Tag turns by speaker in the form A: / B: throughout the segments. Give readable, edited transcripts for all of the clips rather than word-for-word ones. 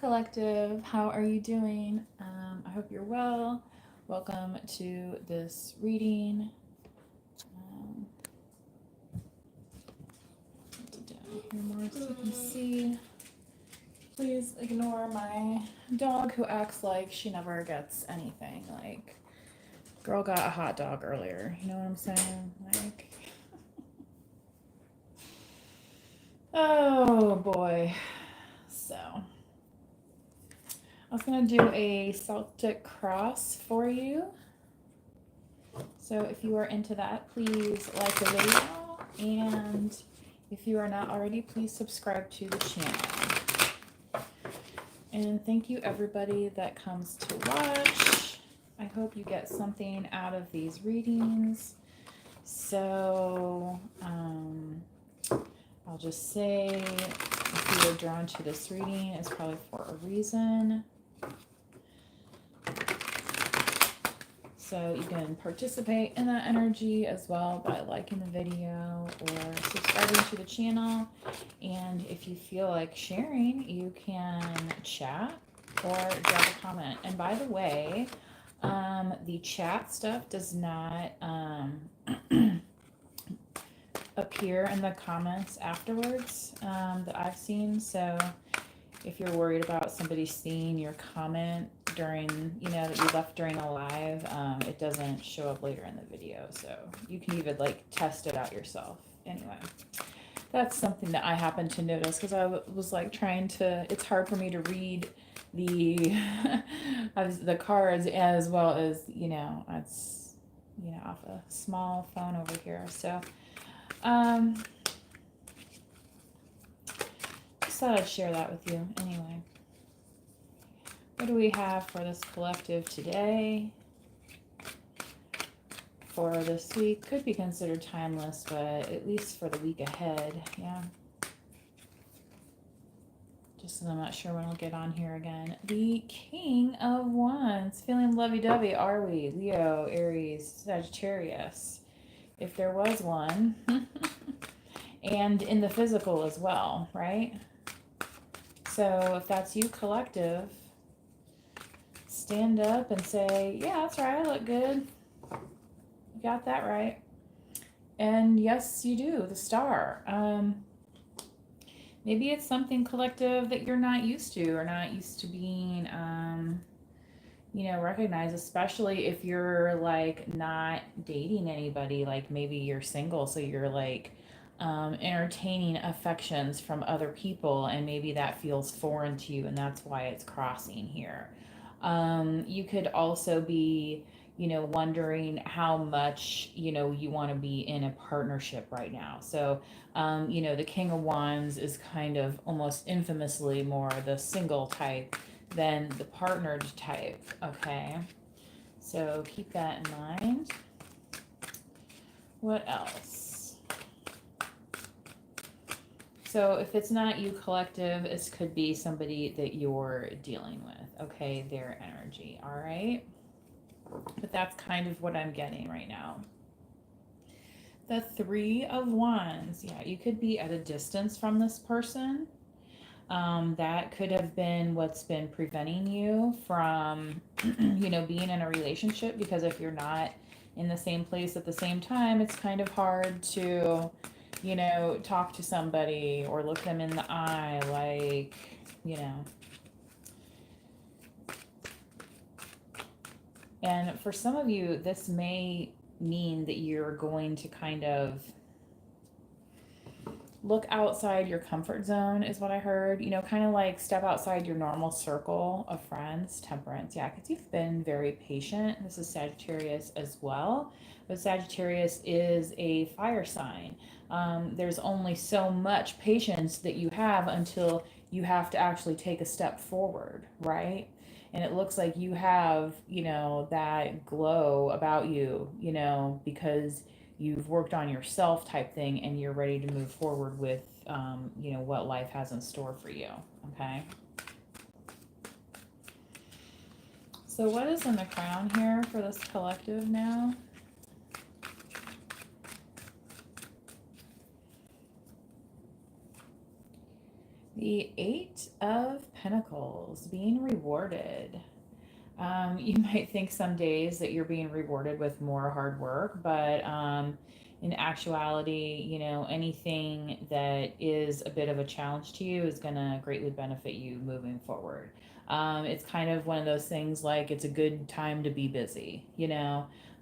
A: Collective. How are you doing? I hope you're well. Welcome to this reading. Um, put it down here more so you can see. Please ignore my dog who acts like she never gets anything. Like, girl got a hot dog earlier. You know what I'm saying? Like, oh boy. So, I was going to do a Celtic cross for you. So if you are into that, please like the video, and if you are not already, please subscribe to the channel. And thank you everybody that comes to watch. I hope you get something out of these readings. So I'll just say, if you are drawn to this reading, it's probably for a reason. So you can participate in that energy as well by liking the video or subscribing to the channel. And if you feel like sharing, you can chat or drop a comment. And by the way, the chat stuff does not appear in the comments afterwards that I've seen. So if you're worried about somebody seeing your comment during, that you left during a live, it doesn't show up later in the video. So you can even like test it out yourself. Anyway, that's something that I happened to notice because I was like trying to, it's hard for me to read the, the cards as well as, it's, off a small phone over here. So, just thought I'd share that with you. Anyway, what do we have for this collective today? For this week, could be considered timeless, but at least for the week ahead, yeah. Just so I'm not sure when I'll get on here again. The King of Wands. Feeling lovey-dovey, are we? Leo, Aries, Sagittarius. If there was one. And in the physical as well, right? So if that's you, collective, stand up and say, yeah, that's right, I look good. You got that right. And yes, you do, the star. Maybe it's something, collective, that you're not used to or not used to being, recognized, especially if you're like not dating anybody, like maybe you're single, so you're like entertaining affections from other people, and maybe that feels foreign to you, and that's why it's crossing here. You could also be, wondering how much, you want to be in a partnership right now. So, the King of Wands is kind of almost infamously more the single type than the partnered type, okay? So keep that in mind. What else? So if it's not you, collective, this could be somebody that you're dealing with, okay? Their energy, all right? But that's kind of what I'm getting right now. The Three of Wands. Yeah, you could be at a distance from this person. That could have been what's been preventing you from, being in a relationship, because if you're not in the same place at the same time, it's kind of hard to, talk to somebody or look them in the eye, like, And for some of you, this may mean that you're going to kind of look outside your comfort zone, is what I heard. Kind of like step outside your normal circle of friends. Temperance, yeah, because you've been very patient. This is Sagittarius as well, but Sagittarius is a fire sign. There's only so much patience that you have until you have to actually take a step forward, right? And it looks like you have, that glow about you, because you've worked on yourself type thing, and you're ready to move forward with, what life has in store for you. Okay. So what is in the crown here for this collective now? The Eight of Pentacles, being rewarded. You might think some days that you're being rewarded with more hard work, but in actuality, anything that is a bit of a challenge to you is going to greatly benefit you moving forward. It's kind of one of those things like it's a good time to be busy.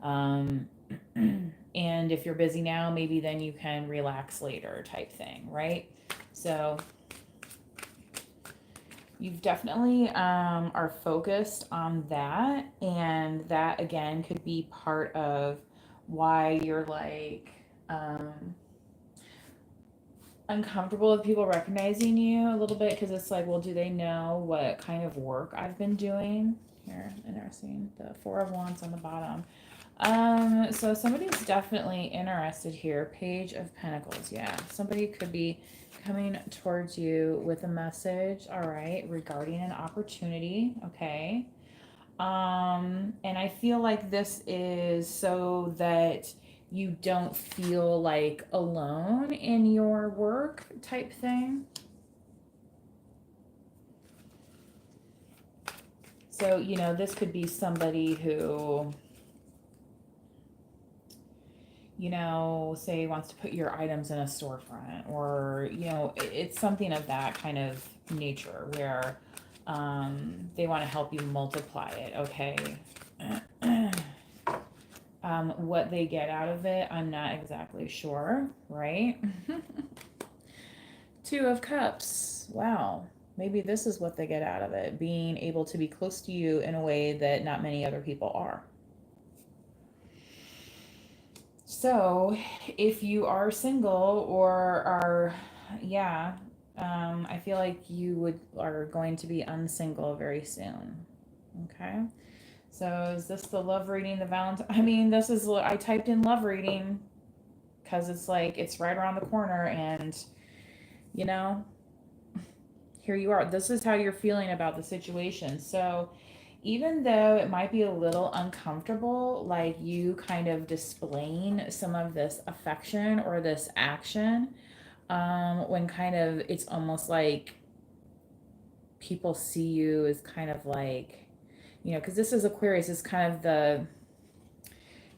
A: Um, and if you're busy now, maybe then you can relax later type thing, right? So you've definitely are focused on that, and that again could be part of why you're like uncomfortable with people recognizing you a little bit, because it's like, well, do they know what kind of work I've been doing here? Interesting, the Four of Wands on the bottom. So somebody's definitely interested here. Page of Pentacles. Yeah, somebody could be coming towards you with a message, all right, regarding an opportunity. Okay. And I feel like this is so that you don't feel like alone in your work type thing. So, this could be somebody who, say wants to put your items in a storefront, or, it's something of that kind of nature where they want to help you multiply it. Okay. What they get out of it, I'm not exactly sure, right? Two of Cups. Wow. Maybe this is what they get out of it, being able to be close to you in a way that not many other people are. So, if you are single or are, yeah, I feel like you are going to be unsingle very soon. Okay. So, is this the love reading, the Valentine? I mean, I typed in love reading because it's like, it's right around the corner, and, you know, here you are. This is how you're feeling about the situation. So, even though it might be a little uncomfortable, like you kind of displaying some of this affection or this action, when kind of it's almost like people see you as kind of like, because this is Aquarius, is kind of the,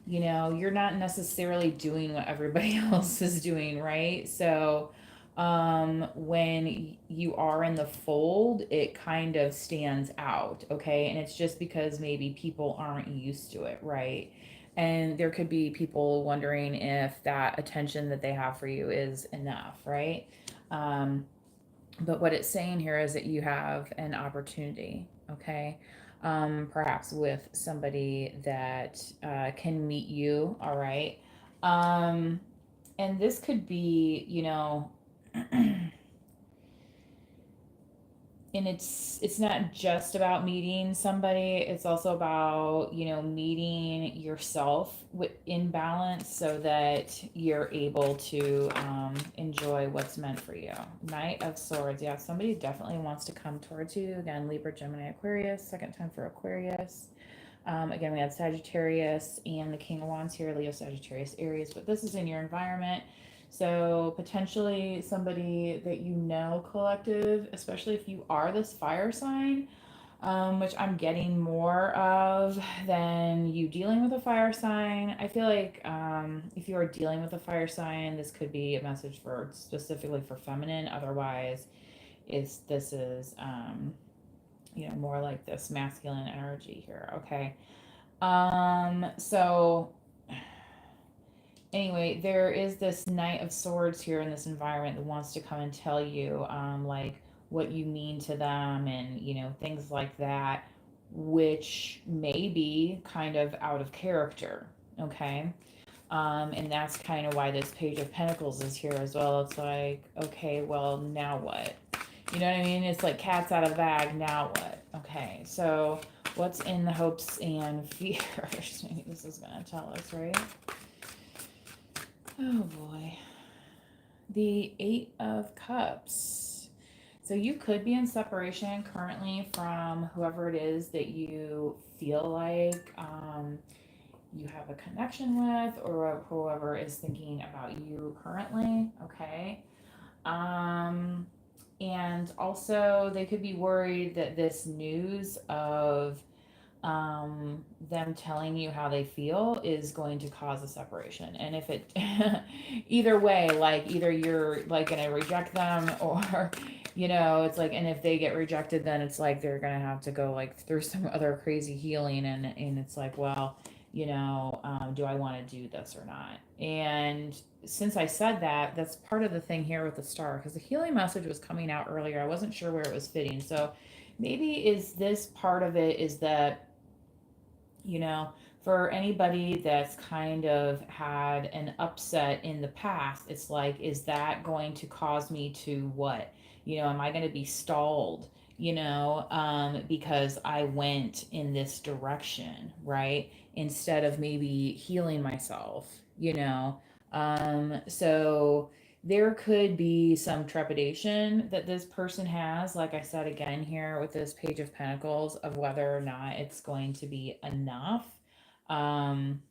A: you're not necessarily doing what everybody else is doing, right? So, when you are in the fold, it kind of stands out, okay? And it's just because maybe people aren't used to it, right? And there could be people wondering if that attention that they have for you is enough, right? But what it's saying here is that you have an opportunity, okay? Perhaps with somebody that can meet you, all right? And this could be, and it's not just about meeting somebody, it's also about, meeting yourself in balance so that you're able to enjoy what's meant for you. Knight of Swords. Yeah, somebody definitely wants to come towards you. Again, Libra, Gemini, Aquarius. Second time for Aquarius. Again, we had Sagittarius and the King of Wands here, Leo, Sagittarius, Aries, but this is in your environment. So potentially somebody that collective, especially if you are this fire sign, which I'm getting more of than you dealing with a fire sign. I feel like if you are dealing with a fire sign, this could be a message for specifically for feminine. Otherwise, this is more like this masculine energy here. Okay. So anyway, there is this Knight of Swords here in this environment that wants to come and tell you, like, what you mean to them, and, things like that, which may be kind of out of character. Okay. And that's kind of why this Page of Pentacles is here as well. It's like, okay, well, now what? You know what I mean? It's like cat's out of the bag. Now what? Okay. So what's in the hopes and fears? Maybe this is going to tell us, right? Oh boy. The Eight of Cups. So you could be in separation currently from whoever it is that you feel like you have a connection with, or whoever is thinking about you currently. Okay. And also, they could be worried that this news of them telling you how they feel is going to cause a separation. And if it, either way, like either you're like going to reject them or, it's like, and if they get rejected, then it's like they're going to have to go like through some other crazy healing. And it's like, well, do I want to do this or not? And since I said that, that's part of the thing here with the star, because the healing message was coming out earlier. I wasn't sure where it was fitting. So maybe is this part of it is that, you know, for anybody that's kind of had an upset in the past, it's like, is that going to cause me to what? Am I going to be stalled, because I went in this direction, right? Instead of maybe healing myself, So there could be some trepidation that this person has, like I said again here with this Page of Pentacles, of whether or not it's going to be enough. Um,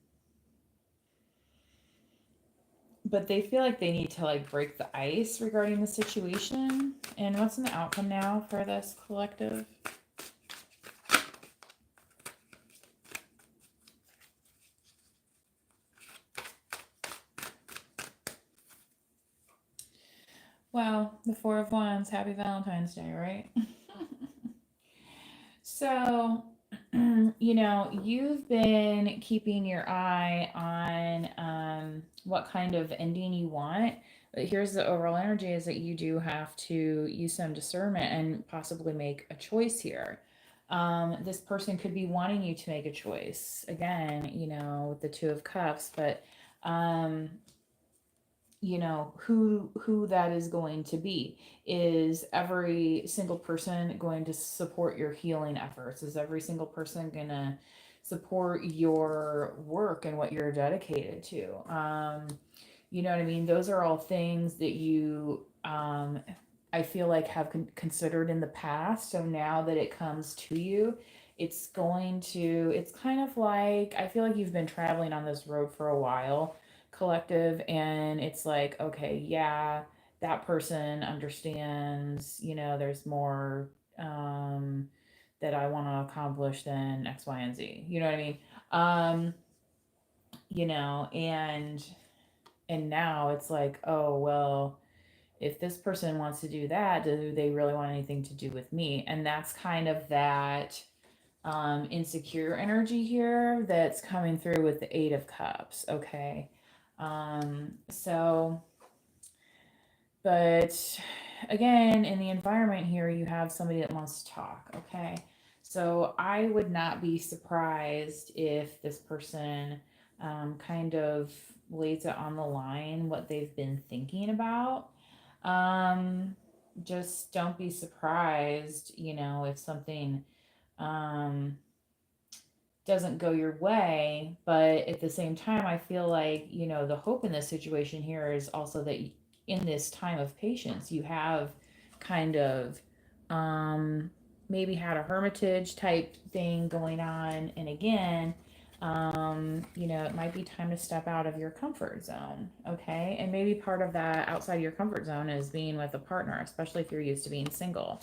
A: but they feel like they need to like break the ice regarding the situation. And what's in the outcome now for this collective? Well, the Four of Wands, happy Valentine's Day, right? So, you've been keeping your eye on what kind of ending you want. But here's the overall energy is that you do have to use some discernment and possibly make a choice here. This person could be wanting you to make a choice. Again, with the Two of Cups, but who that is going to be. Is every single person going to support your healing efforts? Is every single person going to support your work and what you're dedicated to? You know what I mean? Those are all things that you I feel like have considered in the past. So now that it comes to you, it's kind of like, I feel like you've been traveling on this road for a while, collective, and it's like, okay, yeah, that person understands, there's more that I want to accomplish than X, Y, and Z. You know what I mean? Um, and now it's like, oh, well, if this person wants to do that, do they really want anything to do with me? And that's kind of that insecure energy here that's coming through with the Eight of Cups. Okay. So, but again, in the environment here, you have somebody that wants to talk. Okay. So I would not be surprised if this person kind of lays it on the line what they've been thinking about. Just don't be surprised, if something um, doesn't go your way. But at the same time, I feel like, the hope in this situation here is also that in this time of patience, you have kind of maybe had a hermitage type thing going on. And again, it might be time to step out of your comfort zone. Okay. And maybe part of that outside of your comfort zone is being with a partner, especially if you're used to being single,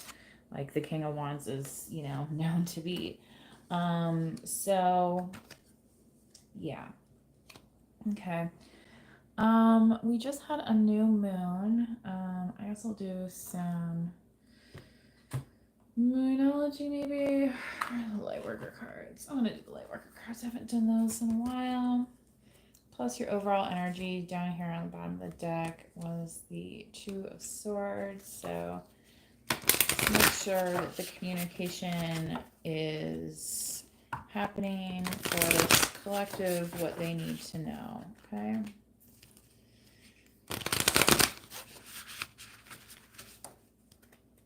A: like the King of Wands is, known to be. So yeah. Okay. We just had a new moon. I guess I'll do some Moonology maybe. The Lightworker cards. I'm gonna do the Lightworker cards. I haven't done those in a while. Plus your overall energy down here on the bottom of the deck was the Two of Swords. So make sure that the communication is happening for this collective, what they need to know. Okay.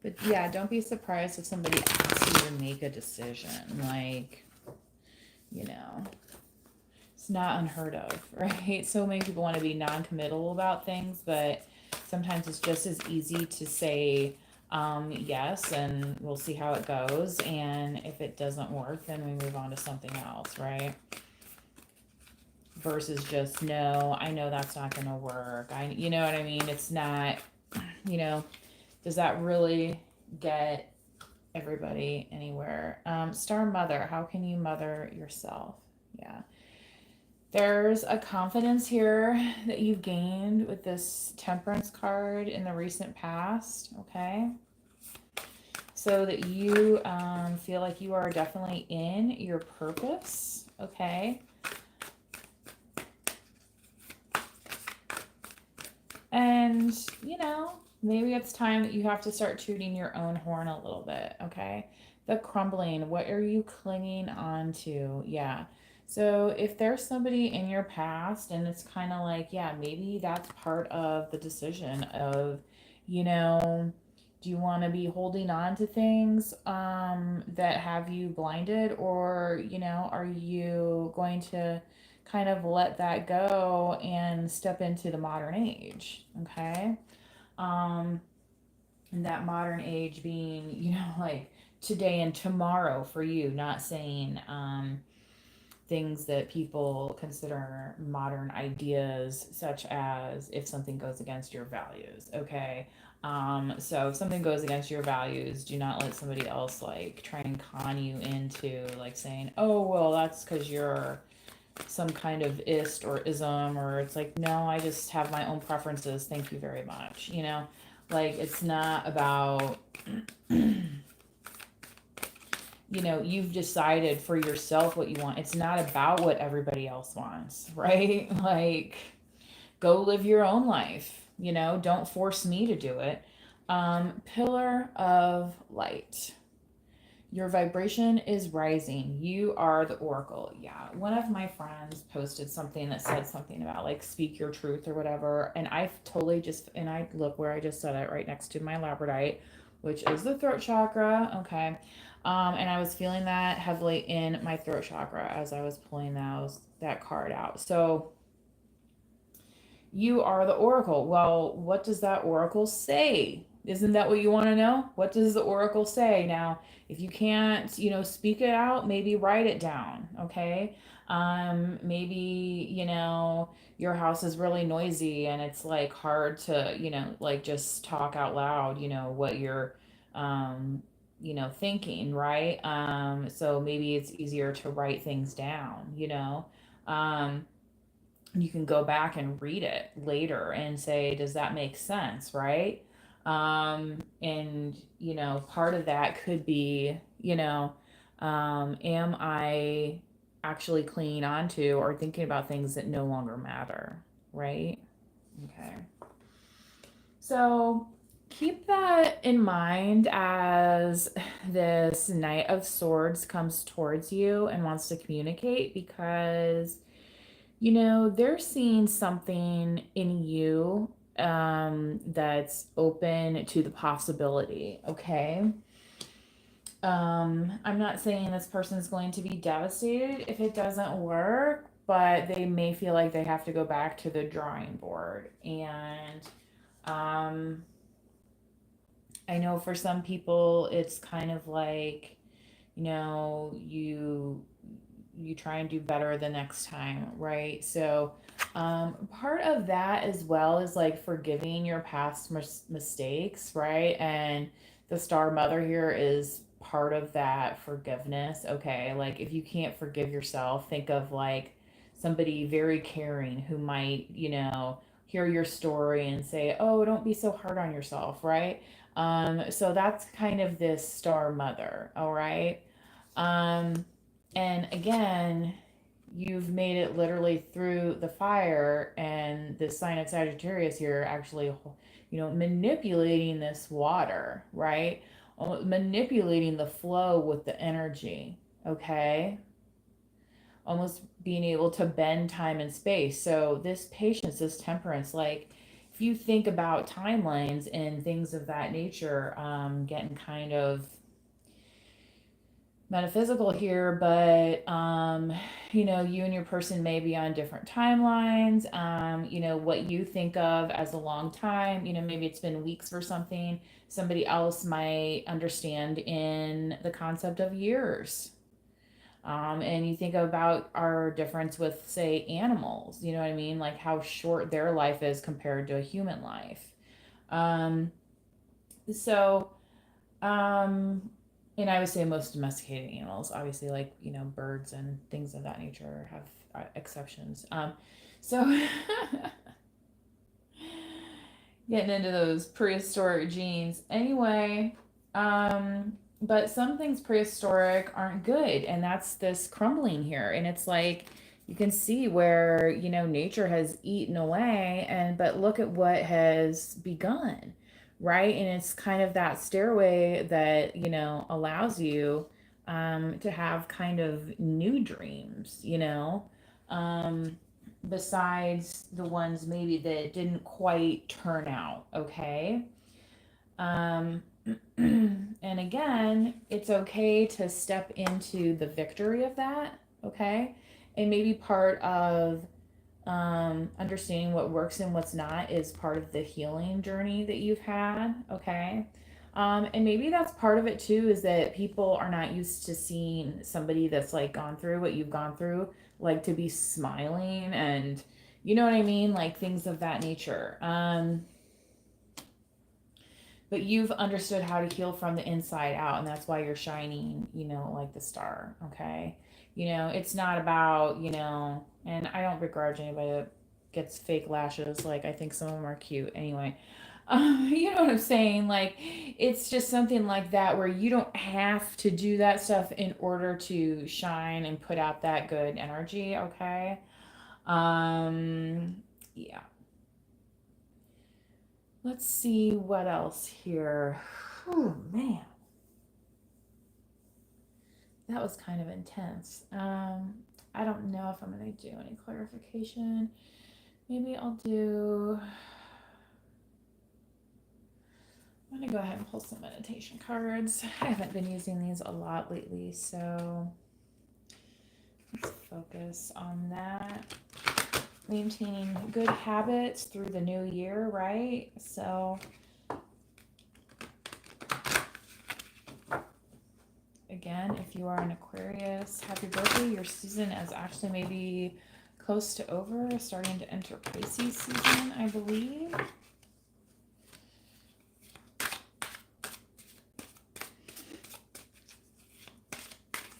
A: But yeah, don't be surprised if somebody asks you to make a decision. Like, it's not unheard of, right? So many people want to be non-committal about things, but sometimes it's just as easy to say yes, and we'll see how it goes. And if it doesn't work, then we move on to something else, right? Versus just, no, I know that's not going to work. You know what I mean? It's not, Does that really get everybody anywhere? Star Mother, how can you mother yourself? Yeah. There's a confidence here that you've gained with this Temperance card in the recent past, okay? So that you feel like you are definitely in your purpose, okay? And, maybe it's time that you have to start tooting your own horn a little bit, okay? The crumbling, what are you clinging on to? Yeah. So if there's somebody in your past and it's kind of like, yeah, maybe that's part of the decision of, you know, do you want to be holding on to things that have you blinded, or, are you going to kind of let that go and step into the modern age, okay? Um, and that modern age being, like today and tomorrow for you, not saying things that people consider modern ideas, such as if something goes against your values, okay? So if something goes against your values, do not let somebody else like try and con you into like saying, oh, well, that's because you're some kind of ist or ism, or it's like, no, I just have my own preferences, thank you very much, like it's not about you've decided for yourself what you want. It's not about what everybody else wants, right? Like, go live your own life, don't force me to do it. Pillar of light. Your vibration is rising. You are the oracle. Yeah. One of my friends posted something that said something about like speak your truth or whatever. And I totally and I look where I just said it right next to my labradorite, which is the throat chakra. Okay. And I was feeling that heavily in my throat chakra as I was pulling that card out. So you are the oracle. Well, what does that oracle say? Isn't that what you want to know? What does the oracle say? Now, if you can't, speak it out, maybe write it down, okay? Maybe, your house is really noisy and it's like hard to, like just talk out loud, what you're, um, thinking, right? So maybe it's easier to write things down, Um, you can go back and read it later and say, does that make sense, right? And part of that could be, am I actually clinging on to or thinking about things that no longer matter, right? Okay. So keep that in mind as this Knight of Swords comes towards you and wants to communicate, because they're seeing something in you that's open to the possibility, okay? I'm not saying this person is going to be devastated if it doesn't work, but they may feel like they have to go back to the drawing board. And um, I know for some people, it's kind of like, you try and do better the next time, right? So part of that as well is like forgiving your past mistakes, right? And the star mother here is part of that forgiveness, okay? Like if you can't forgive yourself, think of like somebody very caring who might, hear your story and say, oh, don't be so hard on yourself, right? So that's kind of this star mother, all right? Um, and again, you've made it literally through the fire, and the sign of Sagittarius here actually, manipulating this water, right? Manipulating the flow with the energy, okay? Almost being able to bend time and space. So, this patience, this temperance, like, if you think about timelines and things of that nature, getting kind of metaphysical here, but you and your person may be on different timelines. What you think of as a long time, maybe it's been weeks for something, somebody else might understand in the concept of years. And you think about our difference with, say, animals, you know what I mean, like how short their life is compared to a human life. um So, um, and I would say most domesticated animals, obviously, like, birds and things of that nature have exceptions. So getting into those prehistoric genes. Anyway, but some things prehistoric aren't good, and that's this crumbling here. And it's like you can see where, nature has eaten away, and but look at what has begun, right? And it's kind of that stairway that, allows you to have kind of new dreams, besides the ones maybe that didn't quite turn out, okay? Um, and again, it's okay to step into the victory of that, okay? And maybe part of understanding what works and what's not is part of the healing journey that you've had, okay? And maybe that's part of it too, is that people are not used to seeing somebody that's like gone through what you've gone through, like to be smiling and you know what I mean? Like things of that nature. But you've understood how to heal from the inside out, and that's why you're shining, like the star, okay? It's not about, and I don't begrudge anybody that gets fake lashes. Like, I think some of them are cute anyway. You know what I'm saying? Like, it's just something like that where you don't have to do that stuff in order to shine and put out that good energy, okay? Um, yeah. Let's see what else here. Oh, man. That was kind of intense. I don't know if I'm going to do any clarification. Maybe I'll do. I'm going to go ahead and pull some meditation cards. I haven't been using these a lot lately, so let's focus on that. Maintaining good habits through the new year, right? So, again, if you are an Aquarius, happy birthday. Your season is actually maybe close to over, starting to enter Pisces season, I believe.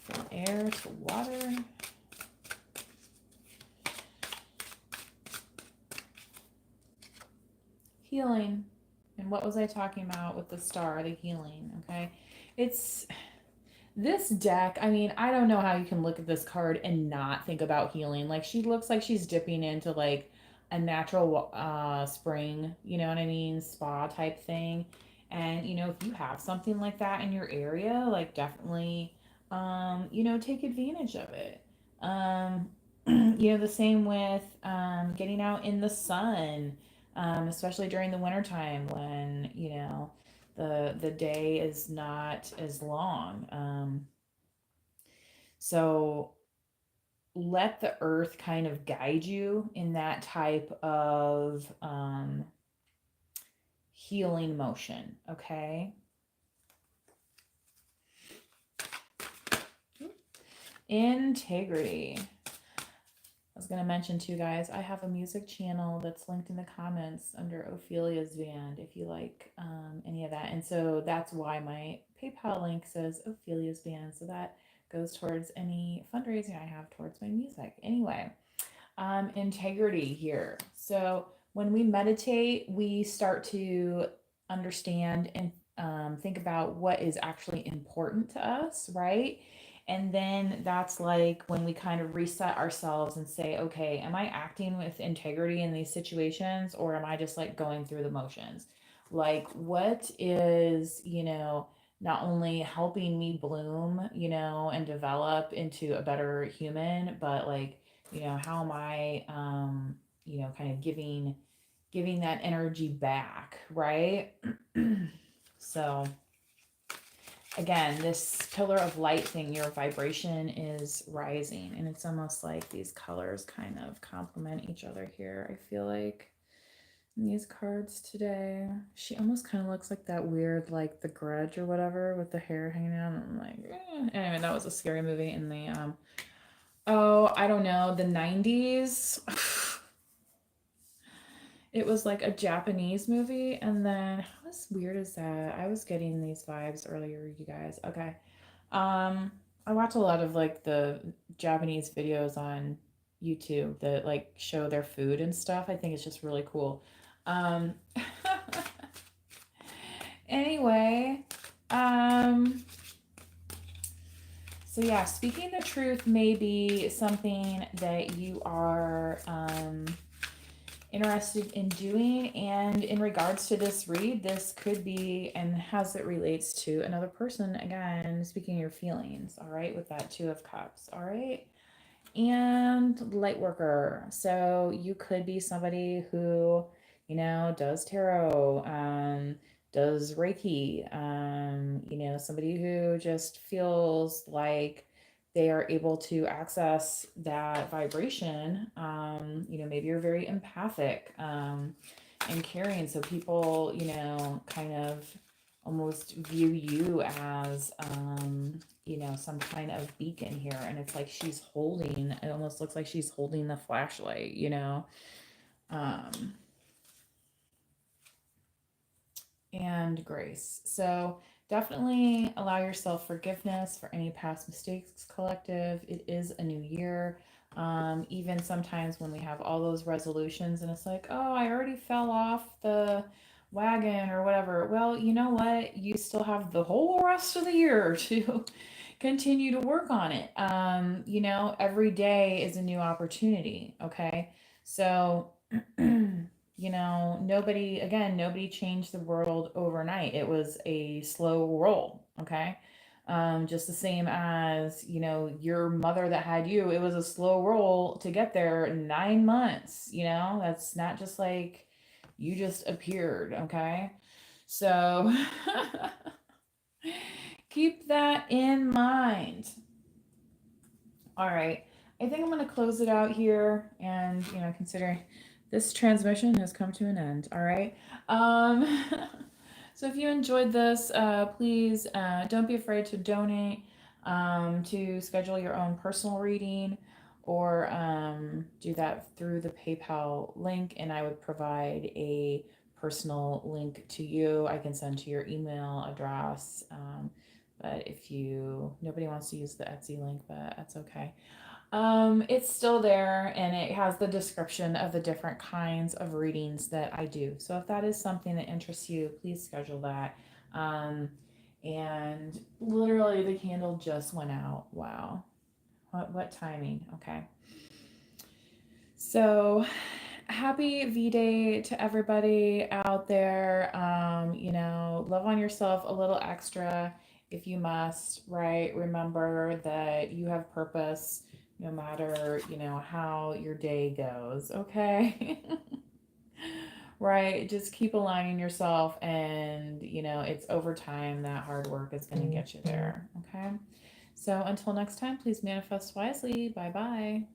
A: From air to water. Healing. And what was I talking about with the star, the healing, okay? It's this deck, I mean, I don't know how you can look at this card and not think about healing. Like, she looks like she's dipping into like a natural spring, you know what I mean, spa type thing. And if you have something like that in your area, like, definitely take advantage of it. um the same with getting out in the sun, especially during the wintertime when the day is not as long. So let the earth kind of guide you in that type of healing motion, okay? Integrity. I was going to mention too, guys, I have a music channel that's linked in the comments under Ophelia's Band if you like any of that. And so that's why my PayPal link says Ophelia's Band. So that goes towards any fundraising I have towards my music. Anyway, integrity here. So when we meditate, we start to understand and think about what is actually important to us, right? And then that's like when we kind of reset ourselves and say, okay, am I acting with integrity in these situations, or am I just like going through the motions? Like, what is, not only helping me bloom, and develop into a better human, but like, how am I, kind of giving that energy back, right? So again, this pillar of light thing, your vibration is rising, and it's almost like these colors kind of complement each other here. I feel like in these cards today, she almost kind of looks like that weird, like The Grudge or whatever, with the hair hanging out. I'm like, anyway, that was a scary movie in the I don't know, the 90s. It was like a Japanese movie, and then how as weird as that? I was getting these vibes earlier, you guys. Okay. I watch a lot of like the Japanese videos on YouTube that like show their food and stuff. I think it's just really cool. Um, anyway, um, so yeah, speaking the truth may be something that you are interested in doing. And in regards to this read, this could be, and as it relates to another person, again, speaking your feelings, all right, with that Two of Cups, all right? And light worker. So you could be somebody who, does tarot, does Reiki, somebody who just feels like they are able to access that vibration. Maybe you're very empathic, and caring. So people, kind of almost view you as, some kind of beacon here. And it's like it almost looks like she's holding the flashlight, um, and grace. So definitely allow yourself forgiveness for any past mistakes, collective. It is a new year. Even sometimes when we have all those resolutions and it's like, oh, I already fell off the wagon or whatever. Well, you know what? You still have the whole rest of the year to continue to work on it. Every day is a new opportunity. Okay. So, nobody changed the world overnight. It was a slow roll. Okay. Just the same as, your mother that had you, it was a slow roll to get there, 9 months, that's not just like you just appeared. Okay. So keep that in mind. All right. I think I'm going to close it out here. And, considering this transmission has come to an end. All right. Um, so if you enjoyed this, please don't be afraid to donate, to schedule your own personal reading, or do that through the PayPal link. And I would provide a personal link to you. I can send to your email address. But if nobody wants to use the Etsy link, but that's okay. It's still there and it has the description of the different kinds of readings that I do. So if that is something that interests you, please schedule that. And literally the candle just went out. Wow. What timing? Okay. So happy V-Day to everybody out there. Love on yourself a little extra if you must, right? Remember that you have purpose no matter, how your day goes, okay? Right? Just keep aligning yourself and, it's over time that hard work is going to get you there, okay? So until next time, please manifest wisely. Bye-bye.